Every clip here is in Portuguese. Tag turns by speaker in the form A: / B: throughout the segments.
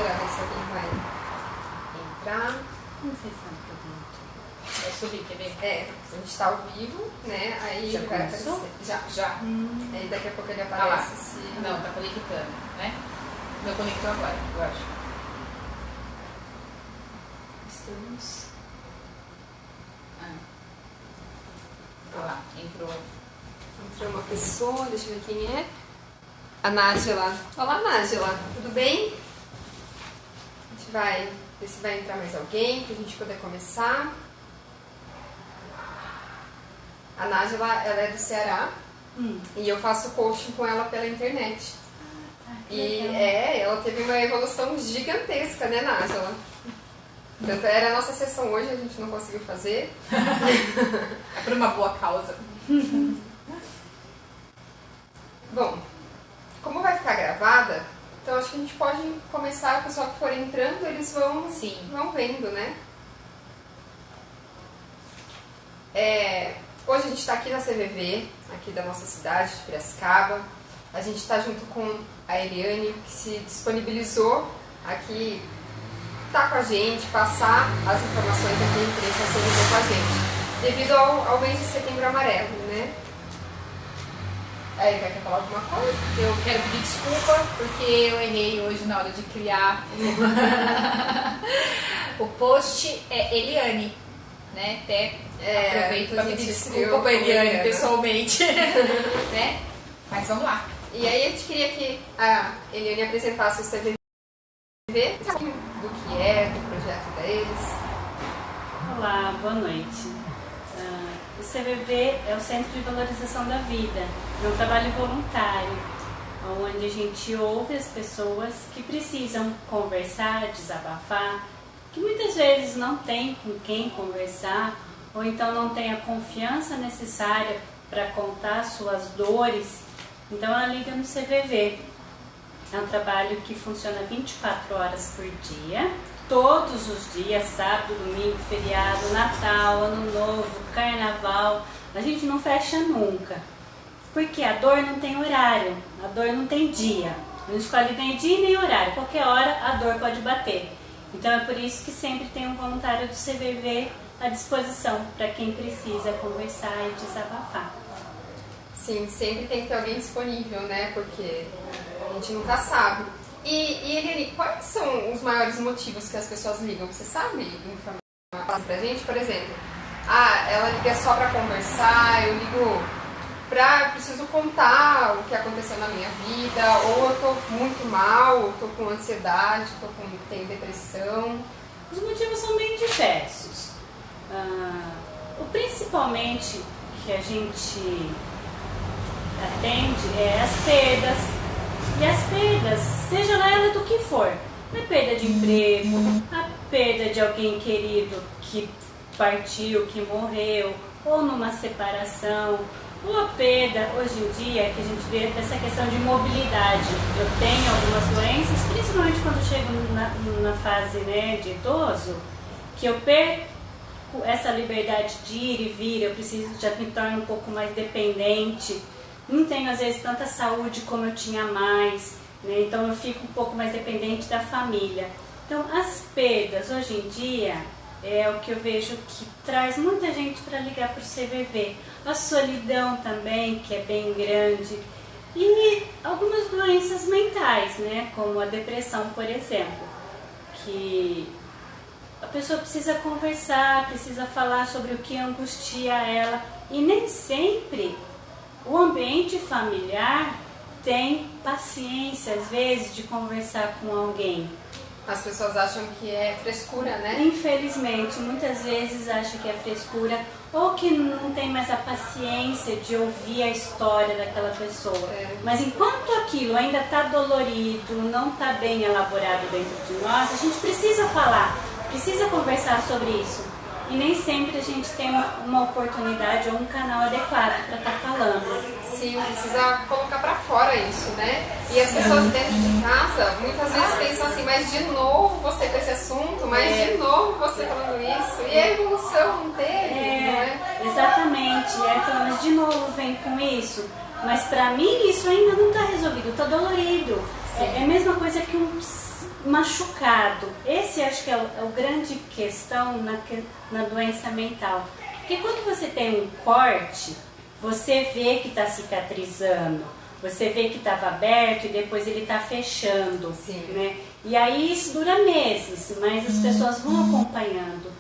A: esperar ver se alguém vai entrar.
B: Não sei se é um pouquinho.
C: Vai subir, quer ver?
A: É, a gente tá ao vivo, né? Aí
B: Já
A: ele vai
B: começou?
A: aparecer. Já.
C: Já.
A: Aí daqui a pouco ele
C: lá.
A: aparece. Se...
C: Não, tá conectando, né? Meu conectou agora, eu acho.
A: Estamos.
C: Olha lá, entrou.
A: Entrou uma pessoa, deixa eu ver quem é. A Nájila. Olá, Nájila. Tudo bem? A gente vai ver se vai entrar mais alguém pra gente poder começar. A Nájila, ela é do Ceará e eu faço coaching com ela pela internet. E ela teve uma evolução gigantesca, né, Nájila? Tanto era a nossa sessão hoje, a gente não conseguiu fazer.
C: É por uma boa causa.
A: Bom, como vai ficar gravada, então acho que a gente pode começar, o pessoal que for entrando, eles vão vendo, né? Hoje a gente está aqui na CVV, aqui da nossa cidade, de Piracicaba. A gente está junto com a Eliane, que se disponibilizou aqui, tá com a gente, passar as informações aqui em frente à CVV com a gente, devido ao mês de Setembro Amarelo, né? A Erika quer falar alguma coisa?
C: Eu quero pedir desculpa porque eu errei hoje na hora de criar o post. É Eliane, né? Até aproveito para pedir desculpa para Eliane pessoalmente. Né? Mas vamos lá.
A: E aí a gente queria que a Eliane apresentasse o CVV, do que é, do projeto deles.
B: Olá, boa noite. O CVV é o Centro de Valorização da Vida, é um trabalho voluntário, onde a gente ouve as pessoas que precisam conversar, desabafar, que muitas vezes não tem com quem conversar, ou então não tem a confiança necessária para contar suas dores. Então ela liga no CVV. É um trabalho que funciona 24 horas por dia, todos os dias, sábado, domingo, feriado, Natal, Ano Novo, Carnaval. A gente não fecha nunca, porque a dor não tem horário, a dor não tem dia. Não escolhe nem dia nem horário, qualquer hora a dor pode bater. Então é por isso que sempre tem um voluntário do CVV à disposição para quem precisa conversar e desabafar.
A: Sim, sempre tem que ter alguém disponível, né? Porque a gente nunca sabe. E Eliane, quais são os maiores motivos que as pessoas ligam? Você sabe informar pra gente? Por exemplo, ela liga só pra conversar, eu ligo preciso contar o que aconteceu na minha vida, ou eu tô muito mal, ou tô com ansiedade, tenho depressão.
B: Os motivos são bem diversos. O principalmente que a gente atende é as perdas. E as perdas, seja lá ela do que for, a perda de emprego, a perda de alguém querido que partiu, que morreu, ou numa separação, ou a perda, hoje em dia, que a gente vê dessa questão de mobilidade. Eu tenho algumas doenças, principalmente quando eu chego na fase, né, de idoso, que eu perco essa liberdade de ir e vir, eu já me torno um pouco mais dependente. Não tenho, às vezes, tanta saúde como eu tinha mais, né? Então eu fico um pouco mais dependente da família. Então as perdas, hoje em dia, é o que eu vejo que traz muita gente para ligar para o CVV. A solidão também, que é bem grande. E algumas doenças mentais, né? Como a depressão, por exemplo, que a pessoa precisa conversar, precisa falar sobre o que angustia ela. E nem sempre o ambiente familiar tem paciência, às vezes, de conversar com alguém.
A: As pessoas acham que é frescura, né?
B: Infelizmente, muitas vezes acham que é frescura ou que não tem mais a paciência de ouvir a história daquela pessoa. Mas enquanto aquilo ainda está dolorido, não está bem elaborado dentro de nós, a gente precisa falar, precisa conversar sobre isso. E nem sempre a gente tem uma oportunidade ou um canal adequado para estar falando.
A: Sim, precisa colocar pra fora isso, né? E as pessoas dentro de casa muitas vezes pensam assim, mas de novo você com esse assunto, mas de novo você falando isso. E a evolução dele, não é?
B: Exatamente. E aí falando, mas de novo vem com isso. Mas pra mim isso ainda não tá resolvido, tá dolorido. É a mesma coisa que um machucado. Esse acho que é o grande questão na doença mental. Porque quando você tem um corte, você vê que está cicatrizando, você vê que estava aberto e depois ele está fechando, né? E aí isso dura meses, mas as pessoas vão acompanhando.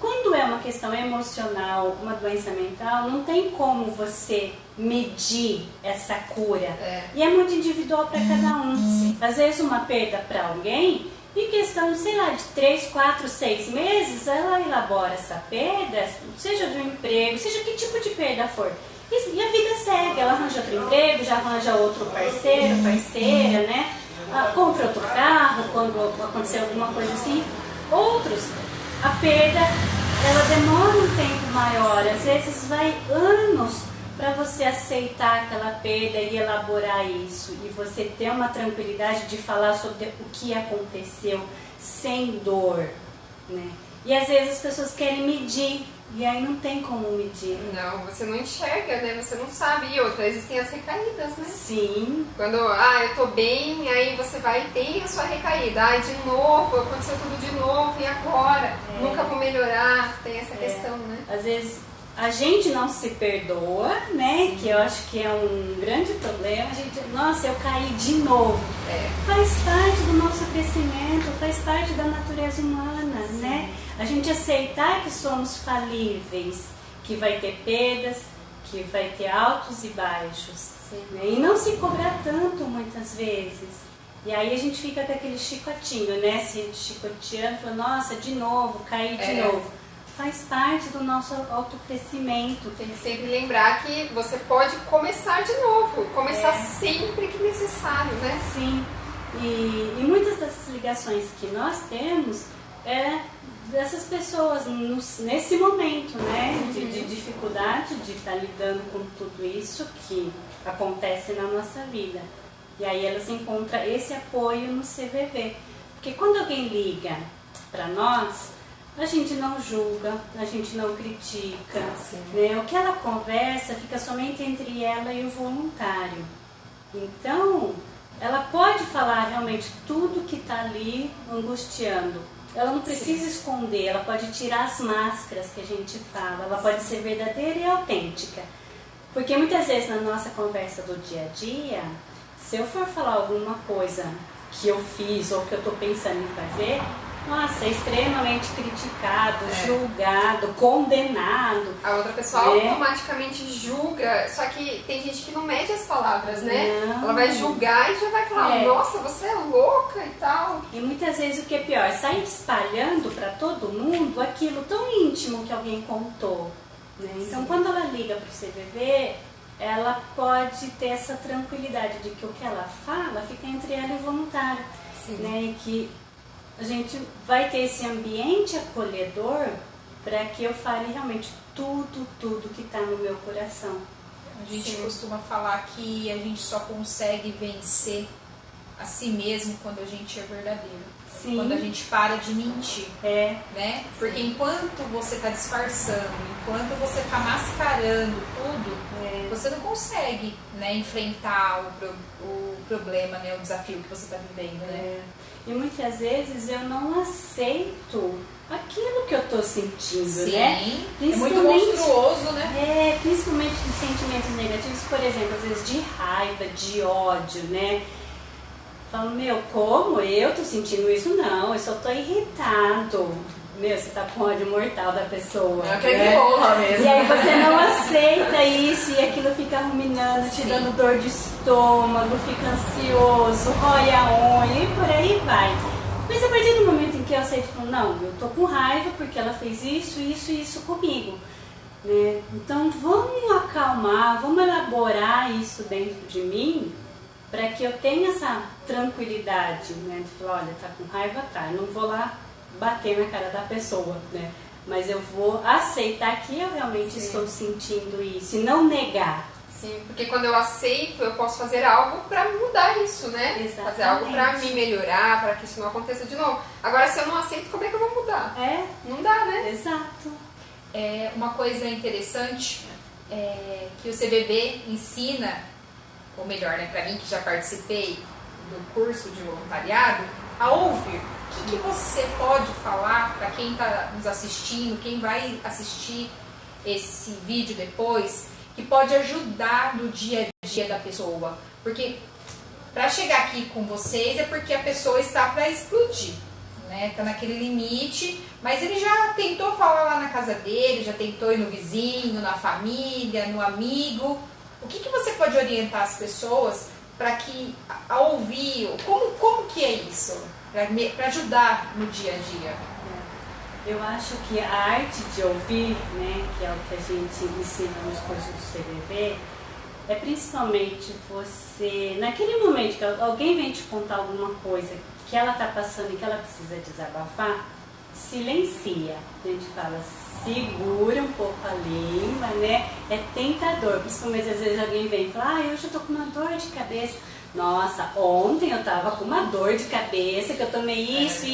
B: Quando é uma questão emocional, uma doença mental, não tem como você medir essa cura. E é muito individual para cada um. Às vezes uma perda para alguém, em questão de, sei lá, de 3, 4, 6 meses, ela elabora essa perda, seja do emprego, seja que tipo de perda for. E a vida segue, ela arranja outro emprego, já arranja outro parceiro, parceira, né? Compra outro carro quando acontecer alguma coisa assim. Outros, a perda, ela demora um tempo maior, às vezes vai anos para você aceitar aquela perda e elaborar isso. E você ter uma tranquilidade de falar sobre o que aconteceu sem dor, né? E às vezes as pessoas querem medir, e aí não tem como medir.
A: Não, você não enxerga, né? Você não sabe. E outra, existem as recaídas, né?
B: Sim.
A: Quando, eu tô bem, aí você vai e tem a sua recaída. De novo, aconteceu tudo de novo, e agora? Nunca vou melhorar, tem essa questão, né?
B: Às vezes a gente não se perdoa, né? Sim. Que eu acho que é um grande problema. A gente, nossa, eu caí de novo. Faz parte do nosso crescimento, faz parte da natureza humana, sim, né? A gente aceitar que somos falíveis, que vai ter perdas, que vai ter altos e baixos, né? E não se cobrar tanto muitas vezes. E aí a gente fica com aquele chicotinho, né? Se chicoteando, falando, nossa, de novo, caí de novo. Faz parte do nosso autocrescimento.
A: Tem que sempre lembrar que você pode começar de novo, começar sempre que necessário, né?
B: Sim. E muitas dessas ligações que nós temos é dessas pessoas nesse momento, né? De dificuldade de estar lidando com tudo isso que acontece na nossa vida. E aí elas encontram esse apoio no CVV. Porque quando alguém liga para nós, a gente não julga, a gente não critica, né? O que ela conversa fica somente entre ela e o voluntário. Então, ela pode falar realmente tudo que está ali angustiando. Ela não precisa esconder, ela pode tirar as máscaras que a gente fala, ela pode ser verdadeira e autêntica. Porque muitas vezes na nossa conversa do dia a dia, se eu for falar alguma coisa que eu fiz ou que eu estou pensando em fazer, nossa, é extremamente criticado, julgado, condenado.
A: A outra pessoa automaticamente julga, só que tem gente que não mede as palavras, né? Não. Ela vai julgar e já vai falar, nossa, você é louca e tal.
B: E muitas vezes o que é pior, sai espalhando para todo mundo aquilo tão íntimo que alguém contou, né? Então quando ela liga para o CVV, ela pode ter essa tranquilidade de que o que ela fala fica entre ela e o voluntário, né? E que a gente vai ter esse ambiente acolhedor para que eu fale realmente tudo que está no meu coração.
C: A gente costuma falar que a gente só consegue vencer a si mesmo quando a gente é verdadeiro. Sim. Quando a gente para de mentir. Né? Porque enquanto você está disfarçando, enquanto você está mascarando tudo, você não consegue, né, enfrentar o problema, né, o desafio que você está vivendo. Né?
B: E muitas vezes eu não aceito aquilo que eu estou sentindo, né?
C: É muito monstruoso, né?
B: Principalmente de sentimentos negativos, por exemplo, às vezes de raiva, de ódio, né? Falo, como? Eu tô sentindo isso? Não, eu só tô irritado. Você tá com ódio mortal da pessoa.
C: É aquele rola mesmo.
B: E aí você não aceita isso e aquilo fica ruminando, te dando dor de estômago, fica ansioso, rói a unha e por aí vai. Mas a partir do momento em que eu aceito, não, eu tô com raiva porque ela fez isso, isso e isso comigo. Né? Então vamos acalmar, vamos elaborar isso dentro de mim para que eu tenha essa tranquilidade, né? De falar, olha, tá com raiva, tá, eu não vou lá bater na cara da pessoa, né? Mas eu vou aceitar que eu realmente estou sentindo isso e não negar.
A: Sim, porque quando eu aceito, eu posso fazer algo para mudar isso, né?
B: Exatamente.
A: Fazer algo para me melhorar, para que isso não aconteça de novo. Agora, se eu não aceito, como é que eu vou mudar? Não dá, né?
B: Exato.
C: Uma coisa interessante que o CVV ensina, ou melhor, né, para mim que já participei do curso de voluntariado, a ouvir. O que você pode falar para quem está nos assistindo, quem vai assistir esse vídeo depois, que pode ajudar no dia a dia da pessoa? Porque para chegar aqui com vocês é porque a pessoa está para explodir, né? Está naquele limite, mas ele já tentou falar lá na casa dele, já tentou ir no vizinho, na família, no amigo. O que você pode orientar as pessoas para que, ao ouvir, como que é isso? Para ajudar no dia a dia?
B: Eu acho que a arte de ouvir, né, que é o que a gente ensina nos cursos do CVV, é principalmente você, naquele momento que alguém vem te contar alguma coisa que ela está passando e que ela precisa desabafar, silencia. A gente fala, segura um pouco a língua, né? É tentador, principalmente às vezes alguém vem e fala, hoje eu tô com uma dor de cabeça. Nossa, ontem eu tava com uma dor de cabeça, que eu tomei isso.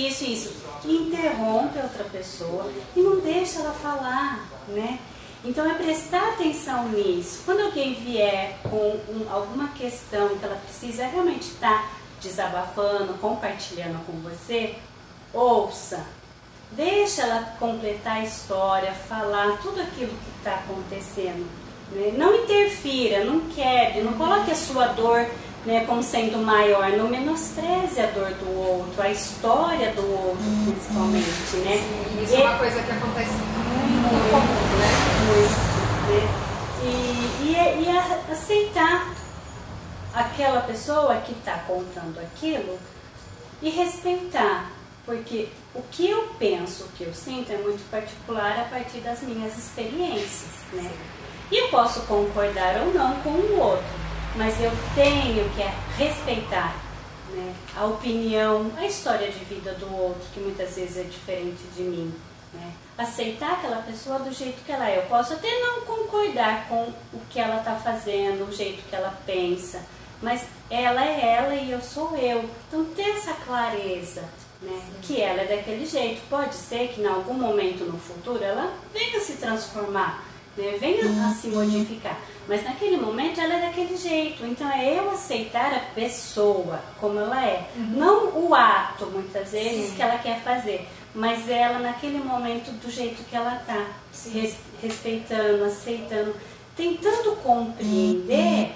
B: Interrompe a outra pessoa e não deixa ela falar, né? Então é prestar atenção nisso. Quando alguém vier com alguma questão que ela precisa realmente estar desabafando, compartilhando com você, ouça. Deixa ela completar a história, falar tudo aquilo que está acontecendo. Né? Não interfira, não quebre, não coloque a sua dor, né, como sendo maior, não menospreze a dor do outro, a história do outro, principalmente, né?
A: Sim, isso é uma coisa que acontece muito comum, né?
B: Muito, né? E aceitar aquela pessoa que está contando aquilo e respeitar, porque o que eu penso, o que eu sinto é muito particular a partir das minhas experiências, né? E eu posso concordar ou não com o outro, mas eu tenho que respeitar, né, a opinião, a história de vida do outro, que muitas vezes é diferente de mim. Né? Aceitar aquela pessoa do jeito que ela é. Eu posso até não concordar com o que ela está fazendo, o jeito que ela pensa, mas ela é ela e eu sou eu. Então ter essa clareza, né, que ela é daquele jeito. Pode ser que em algum momento no futuro ela venha se transformar, né, venha a se modificar, mas naquele momento ela é daquele jeito. Então é eu aceitar a pessoa como ela é, não o ato muitas vezes que ela quer fazer, mas ela naquele momento do jeito que ela está, respeitando, aceitando, tentando compreender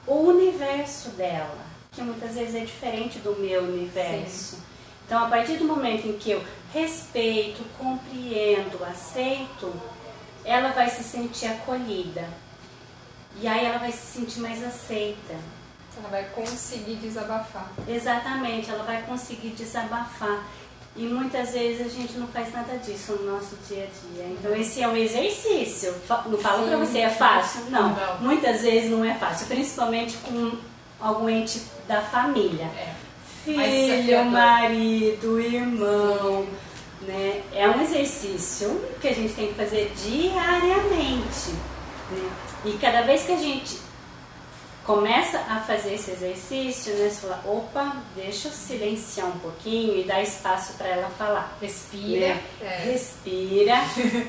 B: o universo dela, que muitas vezes é diferente do meu universo. Então a partir do momento em que eu respeito, compreendo, aceito, ela vai se sentir acolhida. E aí ela vai se sentir mais aceita.
A: Ela vai conseguir desabafar.
B: Exatamente, ela vai conseguir desabafar. E muitas vezes a gente não faz nada disso no nosso dia a dia. Então esse é um exercício. Não falo pra você, é fácil? Não. Muitas vezes não é fácil, principalmente com algum ente da família. Filho, marido, irmão. Né? É um exercício que a gente tem que fazer diariamente, né? E cada vez que a gente começa a fazer esse exercício, né, você fala, opa, deixa eu silenciar um pouquinho e dar espaço para ela falar.
C: Respira.
B: Né? Respira.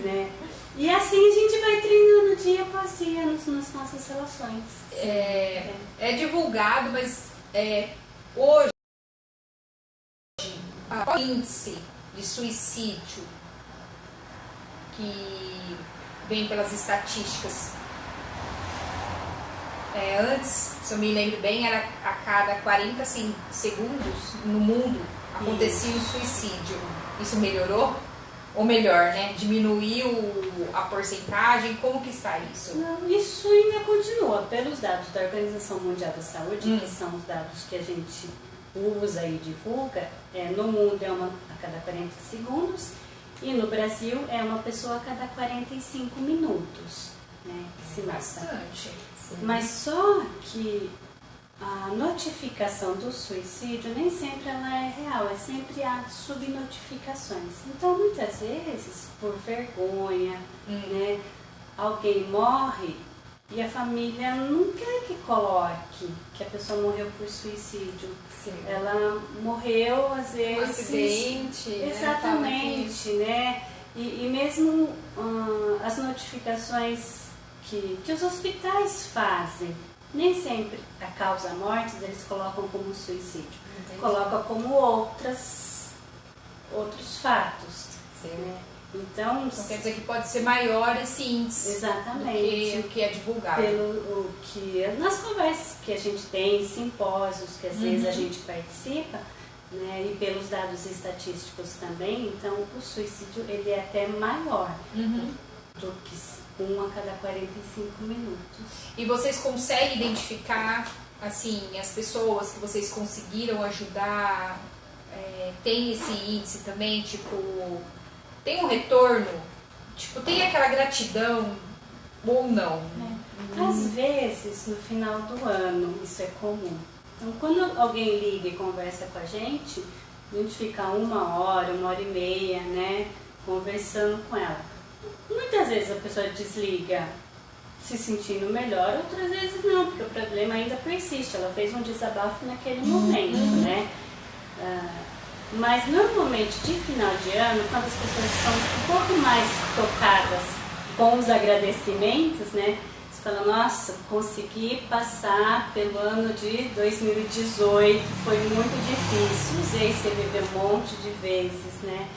B: Né? E assim a gente vai treinando dia após dia nas nossas relações.
C: É divulgado, mas hoje o índice de suicídio que vem pelas estatísticas, antes, se eu me lembro bem, era a cada 40 segundos no mundo acontecia um suicídio. Isso melhorou? Ou melhor, né? Diminuiu a porcentagem? Como que está isso?
B: Não, isso ainda continua. Pelos dados da Organização Mundial da Saúde, que são os dados que a gente usa e divulga, no mundo é uma a cada 40 segundos e no Brasil é uma pessoa a cada 45 minutos, né, que se mata.
C: Bastante.
B: Mas só que a notificação do suicídio nem sempre ela é real, sempre há subnotificações. Então muitas vezes, por vergonha, né, alguém morre e a família não quer que coloque que a pessoa morreu por suicídio. Ela morreu, às vezes...
A: Um acidente.
B: Exatamente, né? E mesmo as notificações que os hospitais fazem. Nem sempre a causa mortes eles colocam como suicídio. Entendi. Colocam como outros fatos.
A: Sim.
B: Né? Então
C: quer dizer que pode ser maior esse índice.
B: Exatamente.
C: Do que é divulgado.
B: Nas conversas que a gente tem, simpósios que às vezes a gente participa, né, e pelos dados estatísticos também, então o suicídio ele é até maior do que 1 a cada 45 minutos.
C: E vocês conseguem identificar, assim, as pessoas que vocês conseguiram ajudar, tem esse índice também, tipo, tem um retorno, tipo, tem aquela gratidão ou não?
B: Às vezes, no final do ano, isso é comum. Então, quando alguém liga e conversa com a gente fica 1 hora, 1h30, né, conversando com ela. Muitas vezes a pessoa desliga se sentindo melhor, outras vezes não, porque o problema ainda persiste. Ela fez um desabafo naquele momento, né? Mas normalmente de final de ano, quando as pessoas estão um pouco mais tocadas com os agradecimentos, né? Você fala, nossa, consegui passar pelo ano de 2018, foi muito difícil, usei CVV um monte de vezes, né?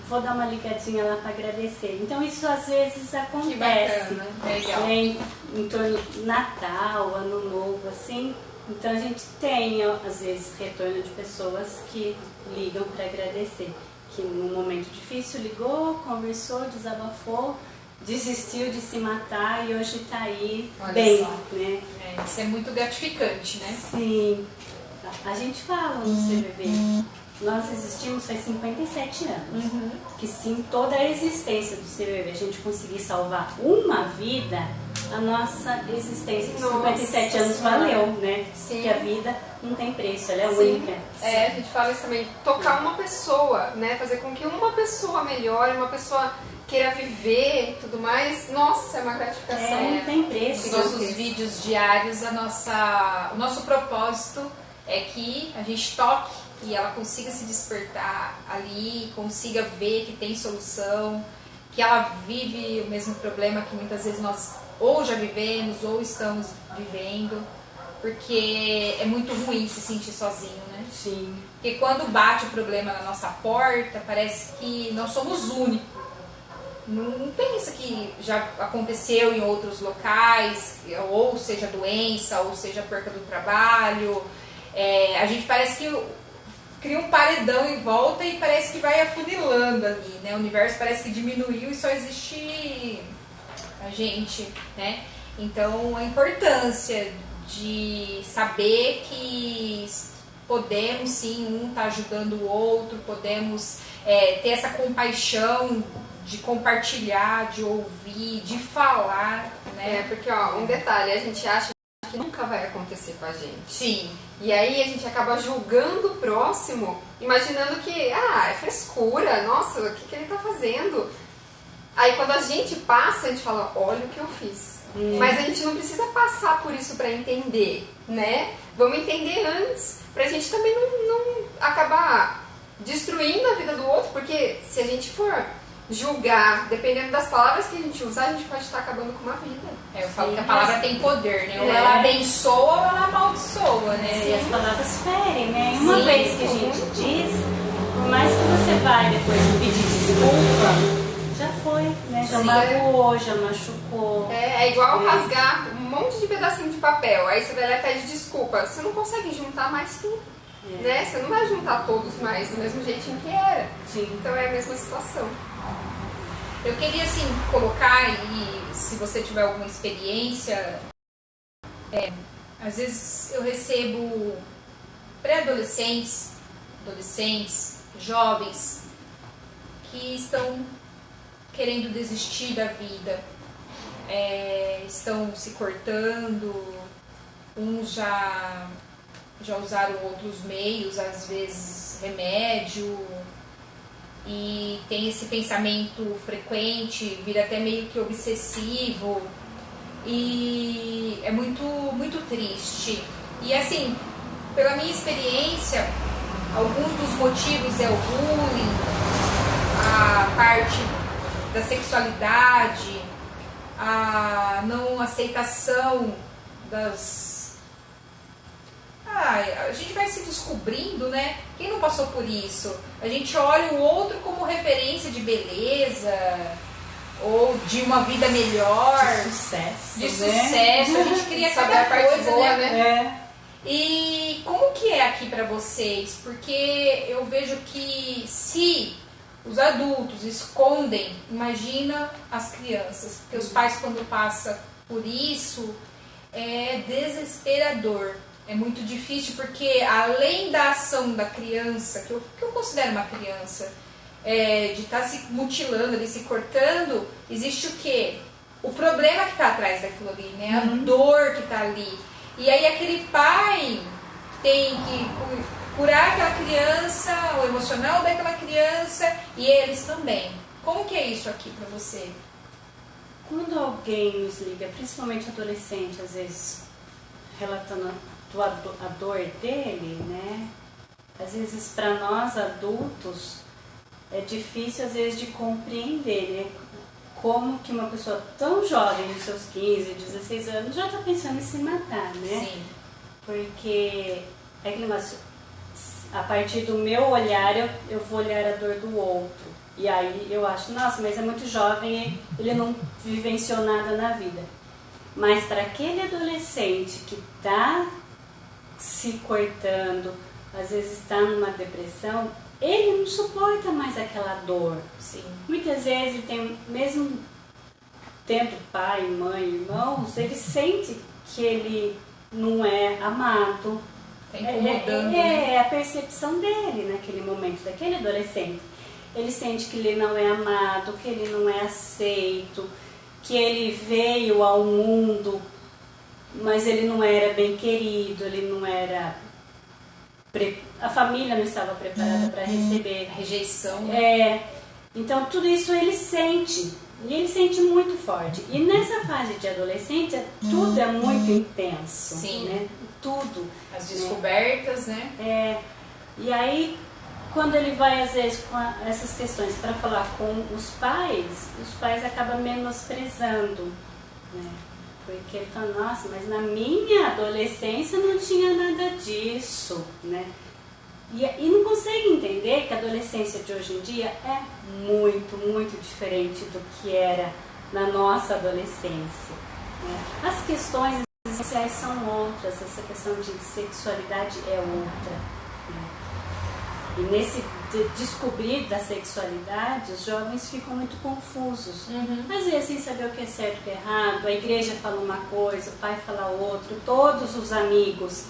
B: Vou dar uma ligadinha lá para agradecer. Então isso às vezes acontece.
C: Que bacana, legal.
B: Em torno de Natal, Ano Novo, assim. Então a gente tem às vezes retorno de pessoas que ligam para agradecer. Que num momento difícil ligou, conversou, desabafou, desistiu de se matar e hoje está aí bem, né?
C: Isso é muito gratificante, né?
B: Sim. A gente fala no CVV. Nós existimos faz 57 anos. Que sim, toda a existência do CVV, a gente conseguir salvar uma vida, a nossa existência de 57 anos valeu, né?
A: Sim.
B: Porque a vida não tem preço, ela é única.
A: A gente fala isso também, tocar uma pessoa, né? Fazer com que uma pessoa melhore, uma pessoa queira viver e tudo mais, nossa, é uma gratificação.
B: Não tem preço.
C: Os nossos vídeos diários, o nosso propósito é que a gente toque e ela consiga se despertar ali, consiga ver que tem solução, que ela vive o mesmo problema que muitas vezes nós ou já vivemos ou estamos vivendo, porque é muito ruim se sentir sozinho, né?
B: Sim.
C: Porque quando bate o problema na nossa porta, parece que nós somos únicos. Não pensa que já aconteceu em outros locais, ou seja doença, ou seja perca do trabalho. A gente parece que cria um paredão em volta e parece que vai afunilando ali, né? O universo parece que diminuiu e só existe a gente, né? Então, a importância de saber que podemos sim, um estar ajudando o outro, podemos ter essa compaixão de compartilhar, de ouvir, de falar, né?
A: Porque, um detalhe, a gente acha que nunca vai acontecer com a gente.
C: Sim.
A: E aí a gente acaba julgando o próximo, imaginando que, é frescura, nossa, o que ele tá fazendo? Aí quando a gente passa, a gente fala, olha o que eu fiz. Mas a gente não precisa passar por isso para entender, né? Vamos entender antes, pra gente também não acabar destruindo a vida do outro, porque se a gente for julgar, dependendo das palavras que a gente usar, a gente pode estar acabando com uma vida.
C: Eu falo que a palavra tem poder, né? Ou ela abençoa ou ela amaldiçoa, né?
B: E as palavras ferem, né? Uma vez que a gente diz, por mais que você vai depois pedir desculpa, já foi, né? Já magoou, já machucou.
A: É igual rasgar um monte de pedacinho de papel, aí você vai lá e pede desculpa. Você não consegue juntar mais tudo, né? Você não vai juntar todos mais do mesmo jeitinho que era.
B: Sim.
A: Então é a mesma situação.
C: Eu queria, assim, colocar, e se você tiver alguma experiência, às vezes eu recebo pré-adolescentes, adolescentes, jovens, que estão querendo desistir da vida, estão se cortando, uns já usaram outros meios, às vezes remédio, e tem esse pensamento frequente, vira até meio que obsessivo, e é muito, muito triste. E assim, pela minha experiência, alguns dos motivos é o bullying, a parte da sexualidade, a não aceitação das... a gente vai se descobrindo, né? Quem não passou por isso? A gente olha o outro como referência de beleza ou de uma vida melhor,
B: de sucesso,
C: de sucesso. A gente cria cada coisa, boa, né? E como que é aqui pra vocês? Porque eu vejo que se os adultos escondem, imagina as crianças, porque os pais quando passam por isso é desesperador. É muito difícil porque além da ação da criança, que eu considero uma criança, de estar se mutilando ali, se cortando, existe o quê? O problema que está atrás daquilo ali, né? A dor que está ali. E aí aquele pai tem que curar aquela criança, o emocional daquela criança e eles também. Como que é isso aqui para você?
B: Quando alguém nos liga, principalmente adolescente, às vezes relatando a dor dele, né? Às vezes para nós adultos é difícil às vezes de compreender, né? Como que uma pessoa tão jovem, nos seus 15, 16 anos, já está pensando em se matar, né?
C: Sim.
B: Porque é aquele negócio, a partir do meu olhar, eu vou olhar a dor do outro. E aí eu acho, nossa, mas é muito jovem, ele não vivenciou nada na vida. Mas para aquele adolescente que está se cortando, às vezes está numa depressão, ele não suporta mais aquela dor.
C: Sim.
B: Muitas vezes ele tem, mesmo tendo pai, mãe, irmãos, ele sente que ele não é amado. É a percepção dele naquele momento, daquele adolescente. Ele sente que ele não é amado, que ele não é aceito, que ele veio ao mundo, mas ele não era bem querido, ele não era... A família não estava preparada para receber.
C: A rejeição.
B: Então tudo isso ele sente. E ele sente muito forte. E nessa fase de adolescência, tudo é muito intenso.
C: Sim.
B: Né? Tudo.
C: As descobertas, né?
B: E aí, quando ele vai, às vezes, com essas questões para falar com os pais acabam menosprezando. Né? Porque ele fala, nossa, mas na minha adolescência não tinha nada disso. Né? E não consegue entender que a adolescência de hoje em dia é muito, muito diferente do que era na nossa adolescência. Né? As questões essenciais são outras, essa questão de sexualidade é outra. Né? E nesse descobrir da sexualidade, os jovens ficam muito confusos. Às vezes sem saber o que é certo e o que é errado, a igreja fala uma coisa, o pai fala outra, todos os amigos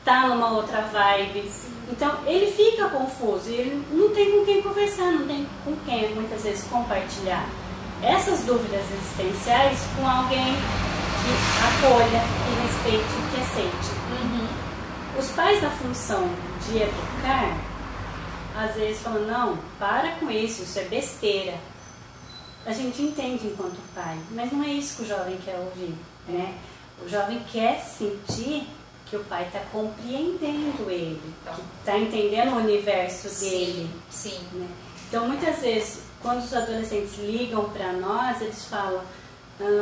B: tá numa outra vibe. Então ele fica confuso e ele não tem com quem conversar, não tem com quem muitas vezes compartilhar essas dúvidas existenciais com alguém que acolha, que respeite, que aceite. Os pais, na função de educar, às vezes falam, não, para com isso é besteira. A gente entende enquanto pai, mas não é isso que o jovem quer ouvir, né? O jovem quer sentir que o pai está compreendendo ele, que está entendendo o universo dele.
C: Sim.
B: Né? Então, muitas vezes, quando os adolescentes ligam para nós, eles falam,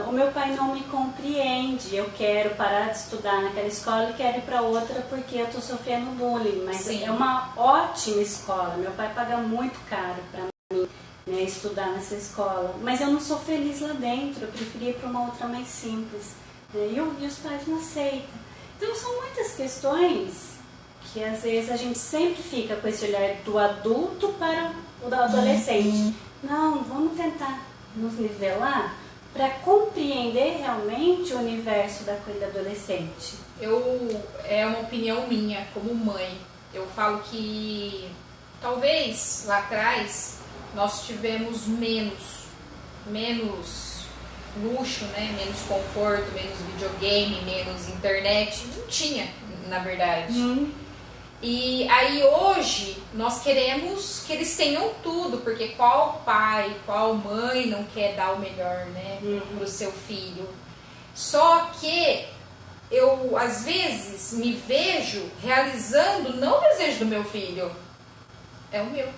B: o meu pai não me compreende, eu quero parar de estudar naquela escola e quero ir para outra porque eu estou sofrendo bullying, mas é uma ótima escola, meu pai paga muito caro para mim, né, estudar nessa escola, mas eu não sou feliz lá dentro, eu preferia ir para uma outra mais simples, né, e os pais não aceitam. Então são muitas questões que às vezes a gente sempre fica com esse olhar do adulto para o adolescente. Não, vamos tentar nos nivelar para compreender realmente o universo daquele adolescente.
C: É uma opinião minha, como mãe. Eu falo que talvez lá atrás nós tivemos menos luxo, né? Menos conforto, menos videogame, menos internet. Não tinha, na verdade. E aí hoje nós queremos que eles tenham tudo, porque qual pai, qual mãe não quer dar o melhor, né, pro seu filho? Só que eu às vezes me vejo realizando não o desejo do meu filho, é o meu.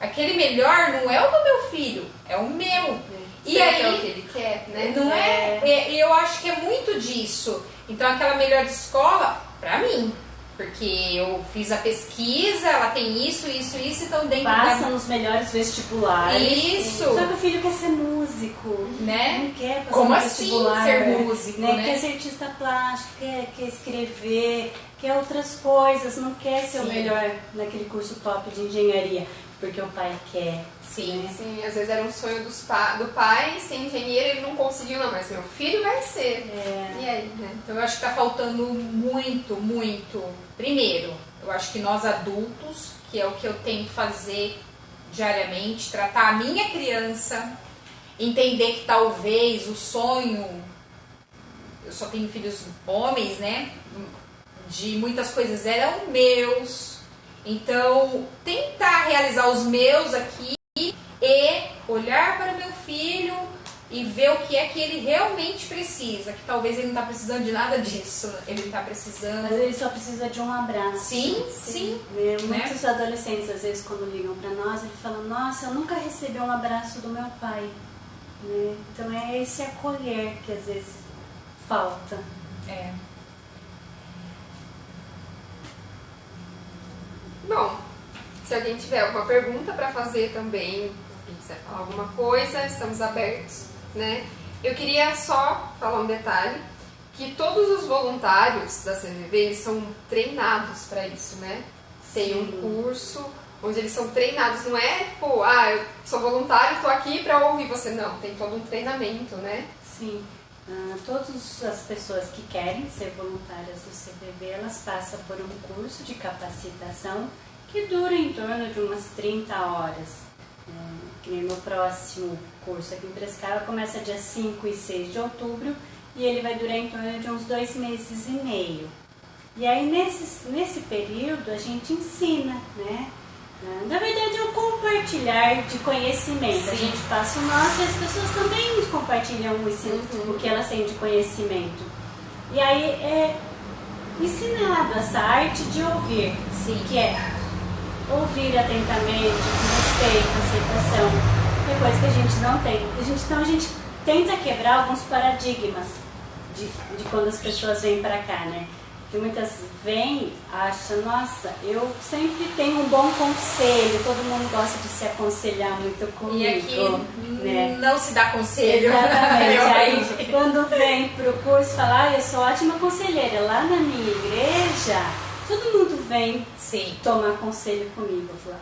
C: Aquele melhor não é o do meu filho, é o meu.
A: E aí, é o que ele quer, né?
C: Não é? Eu acho que é muito disso. Então, aquela melhor escola, pra mim. Porque eu fiz a pesquisa, ela tem isso, então dentro
B: Passa nos melhores vestibulares.
C: Isso.
B: Só que o filho quer ser músico,
C: né?
B: Não quer passar
C: Como
B: no
C: assim
B: vestibular,
C: ser músico, né?
B: Quer ser artista plástico, quer escrever, quer outras coisas, não quer ser o melhor naquele curso top de engenharia, porque o pai quer.
A: Sim, sim, às vezes era um sonho do pai ser engenheiro, ele não conseguiu, não, mas meu filho vai ser. E aí, né?
C: Então eu acho que tá faltando muito. Primeiro, eu acho que nós adultos, que é o que eu tento fazer diariamente, tratar a minha criança, entender que talvez o sonho, eu só tenho filhos homens, né? De muitas coisas eram meus, então tentar realizar os meus aqui e olhar para o meu filho e ver o que é que ele realmente precisa, que talvez ele não está precisando de nada disso, ele está precisando...
B: Mas ele só precisa de um abraço.
C: Sim.
B: Muitos adolescentes, às vezes, quando ligam para nós, eles falam, nossa, eu nunca recebi um abraço do meu pai. Né? Então é esse acolher que às vezes falta.
A: Bom, se alguém tiver alguma pergunta para fazer também, quiser falar alguma coisa, estamos abertos, né? Eu queria só falar um detalhe, que todos os voluntários da CVV, eles são treinados para isso, né? Tem um curso onde eles são treinados, não é tipo, eu sou voluntário, estou aqui para ouvir você, não, tem todo um treinamento, né?
B: Sim. Todas as pessoas que querem ser voluntárias do CVV, elas passam por um curso de capacitação que dura em torno de umas 30 horas. No próximo curso aqui em Piracicaba começa dia 5 e 6 de outubro e ele vai durar em torno de uns 2 meses e meio. E aí nesse período a gente ensina, né? Na verdade é um compartilhar de conhecimento.
C: Sim.
B: A gente passa o nosso e as pessoas também compartilham o que elas têm de conhecimento. E aí é ensinado essa arte de ouvir, que é ouvir atentamente, com respeito, aceitação. É coisa que a gente não tem. Então a gente tenta quebrar alguns paradigmas de quando as pessoas vêm pra cá, né? Que muitas vêm, acham, nossa, eu sempre tenho um bom conselho, todo mundo gosta de se aconselhar muito comigo.
C: E aqui
B: né?
C: não se dá conselho.
B: Exatamente. Aí quando vem pro curso falar, eu sou ótima conselheira. Lá na minha igreja, todo mundo vem tomar conselho comigo. Eu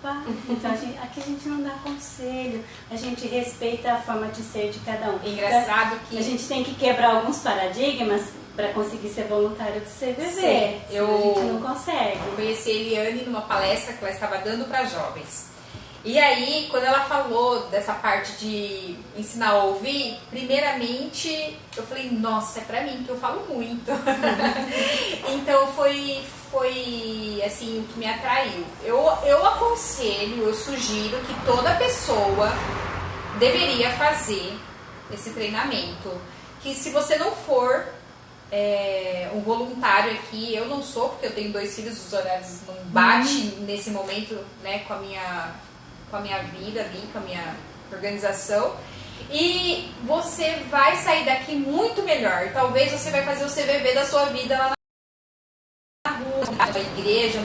B: falo, então aqui a gente não dá conselho, a gente respeita a forma de ser de cada um.
C: Engraçado que
B: a gente tem que quebrar alguns paradigmas para conseguir ser voluntário do CVV.
C: Sim,
B: a gente não consegue.
C: Eu conheci a Eliane numa palestra que ela estava dando para jovens. E aí, quando ela falou dessa parte de ensinar a ouvir, primeiramente eu falei, nossa, é pra mim, que eu falo muito. Então foi assim o que me atraiu. Eu aconselho, eu sugiro que toda pessoa deveria fazer esse treinamento. Que se você não for um voluntário aqui, eu não sou, porque eu tenho 2 filhos, os horários não batem nesse momento, né, com a minha vida ali, com a minha organização, e você vai sair daqui muito melhor. Talvez você vai fazer o CVV da sua vida lá na rua, na igreja,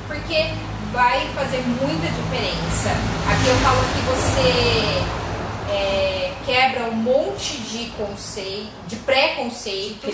C: porque vai fazer muita diferença. Aqui eu falo que você quebra um monte de preconceitos,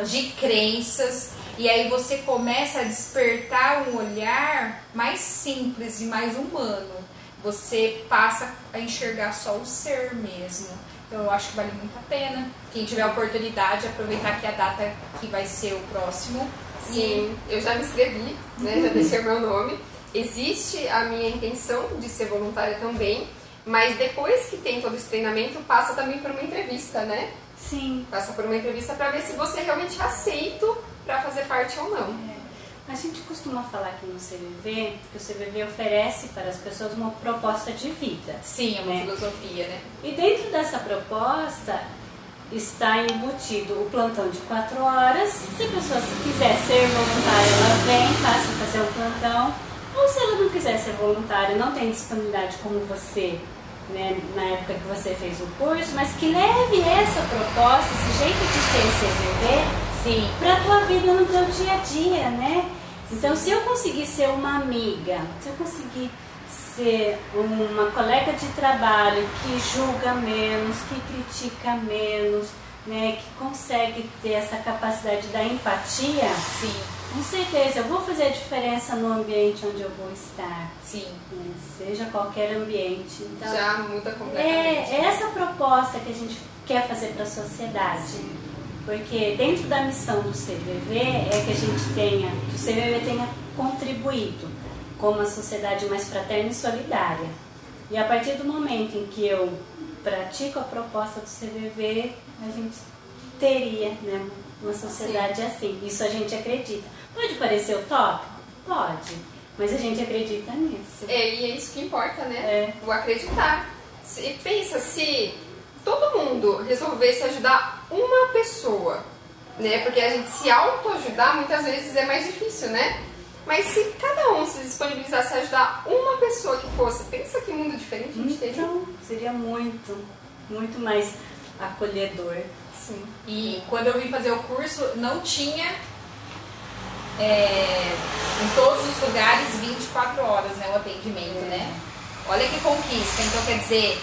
C: de crenças, e aí você começa a despertar um olhar mais simples e mais humano. Você passa a enxergar só o ser mesmo. Então eu acho que vale muito a pena. Quem tiver a oportunidade, aproveitar que a data que vai ser o próximo.
A: Sim, eu já me inscrevi, né? Já deixei o meu nome. Existe a minha intenção de ser voluntária também, mas depois que tem todo esse treinamento, passa também por uma entrevista, né?
B: Sim.
A: Passa por uma entrevista para ver se você realmente é aceito para fazer parte ou não.
B: A gente costuma falar aqui no CVV que o CVV oferece para as pessoas uma proposta de vida.
C: Sim, é uma filosofia, né?
B: E dentro dessa proposta está embutido o plantão de 4 horas. Se a pessoa quiser ser voluntária, ela vem, passa a fazer o plantão. Ou se ela não quiser ser voluntário, não tem disponibilidade como você, né, na época que você fez o curso, mas que leve essa proposta, esse jeito de ser CVV para a tua vida no teu dia a dia, né? Então, se eu conseguir ser uma amiga, se eu conseguir ser uma colega de trabalho que julga menos, que critica menos, né, que consegue ter essa capacidade da empatia,
C: sim,
B: com certeza eu vou fazer a diferença no ambiente onde eu vou estar.
C: Sim.
B: Né, seja qualquer ambiente. Então,
A: já muda completamente.
B: É essa proposta que a gente quer fazer para a sociedade.
C: Sim.
B: Porque dentro da missão do CVV é que a gente tenha, que o CVV tenha contribuído com uma sociedade mais fraterna e solidária. E a partir do momento em que eu pratico a proposta do CVV, a gente teria, né, uma sociedade assim. Isso a gente acredita. Pode parecer utópico? Pode. Mas a gente acredita nisso.
A: E é isso que importa, né? O acreditar. Pensa, se todo mundo resolvesse ajudar uma pessoa, né? Porque a gente se autoajudar muitas vezes é mais difícil, né? Mas se cada um se disponibilizasse a ajudar uma pessoa que fosse, pensa que mundo diferente a gente teria.
B: Então, seria muito mais acolhedor.
A: Sim.
C: E quando eu vim fazer o curso, não tinha em todos os lugares 24 horas, né, o atendimento, né? Olha que conquista. Então, quer dizer,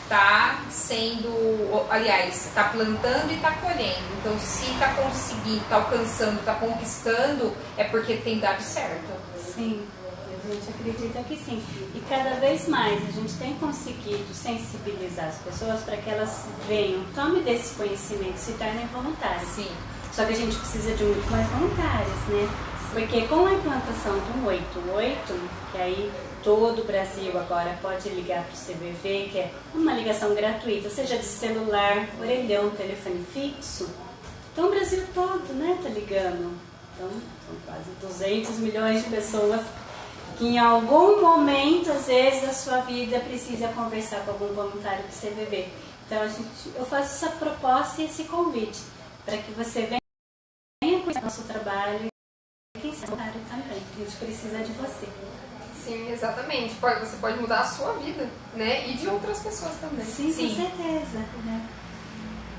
C: tá sendo, aliás, tá plantando e tá colhendo. Então, se tá conseguindo, tá alcançando, tá conquistando, é porque tem dado certo.
B: Sim, a gente acredita que sim. E cada vez mais a gente tem conseguido sensibilizar as pessoas para que elas venham, tomem desse conhecimento, se tornem voluntárias.
C: Sim.
B: Só que a gente precisa de muito mais voluntárias, né? Porque com a implantação do 188, que aí todo o Brasil agora pode ligar para o CVV, que é uma ligação gratuita, seja de celular, orelhão, telefone fixo. Então o Brasil todo, né, tá ligando. Então são quase 200 milhões de pessoas que em algum momento, às vezes, da sua vida precisa conversar com algum voluntário do CVV. Então eu faço essa proposta e esse convite para que você venha conhecer o nosso trabalho e quem sabe voluntário também, que a gente precisa de você.
A: Sim, exatamente. Você pode mudar a sua vida, né? E de outras pessoas também.
B: Sim, com certeza. Né?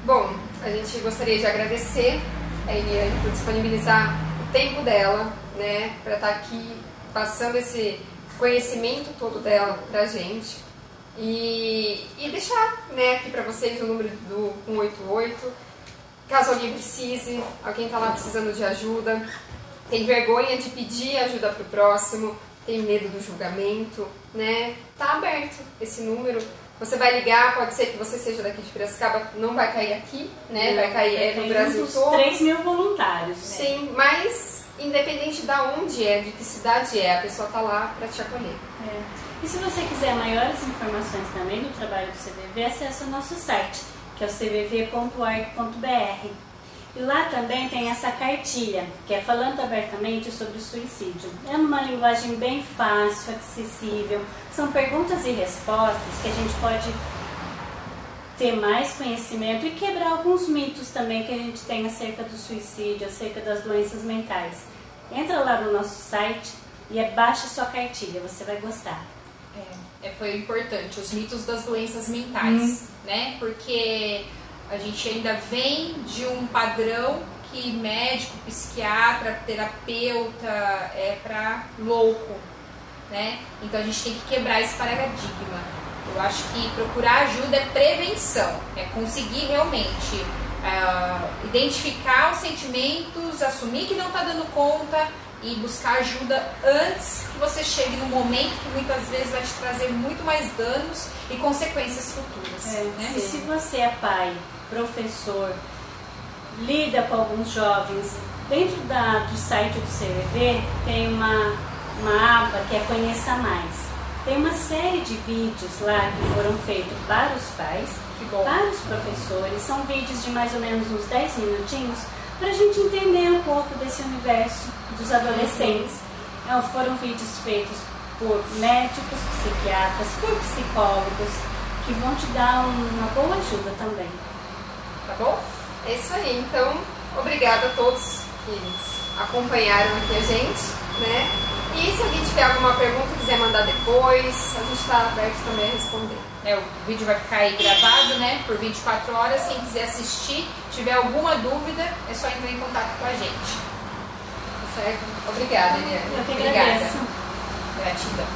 A: Bom, a gente gostaria de agradecer a Eliane por disponibilizar o tempo dela, né? Para estar aqui passando esse conhecimento todo dela pra gente. E deixar, né, aqui para vocês o número do 188. Caso alguém precise, alguém está lá precisando de ajuda, tem vergonha de pedir ajuda para o próximo, tem medo do julgamento, né? Tá aberto esse número. Você vai ligar, pode ser que você seja daqui de Piracicaba, não vai cair aqui, né? Vai cair no Brasil todo.
B: 3 mil voluntários. Né?
A: Sim, mas independente de onde é, de que cidade é, a pessoa tá lá para te acolher.
B: E se você quiser maiores informações também do trabalho do CVV, acesse o nosso site, que é o cvv.org.br. E lá também tem essa cartilha, que é falando abertamente sobre o suicídio. É numa linguagem bem fácil, acessível. São perguntas e respostas que a gente pode ter mais conhecimento e quebrar alguns mitos também que a gente tem acerca do suicídio, acerca das doenças mentais. Entra lá no nosso site e baixa sua cartilha, você vai gostar.
C: Foi importante, os mitos das doenças mentais, né? Porque a gente ainda vem de um padrão que médico, psiquiatra, terapeuta é para louco, né? Então a gente tem que quebrar esse paradigma. Eu acho que procurar ajuda é prevenção, é conseguir realmente identificar os sentimentos, assumir que não está dando conta e buscar ajuda antes que você chegue no momento que muitas vezes vai te trazer muito mais danos e consequências futuras. Né?
B: E se você é pai, professor, lida com alguns jovens, dentro do site do CVV tem uma aba que é Conheça Mais. Tem uma série de vídeos lá que foram feitos para os pais, para os professores. São vídeos de mais ou menos uns 10 minutinhos para a gente entender um pouco desse universo dos adolescentes. Foram vídeos feitos por médicos, psiquiatras, por psicólogos, que vão te dar uma boa ajuda também.
A: Tá bom? É isso aí. Então, obrigada a todos que acompanharam aqui a gente, né? E se alguém tiver alguma pergunta e quiser mandar depois, a gente está aberto também a responder.
C: O vídeo vai ficar aí gravado, né, por 24 horas. Quem quiser assistir, tiver alguma dúvida, é só entrar em contato com a gente.
A: Certo? Obrigada, Eliane.
B: Eu que agradeço.
C: Gratidão.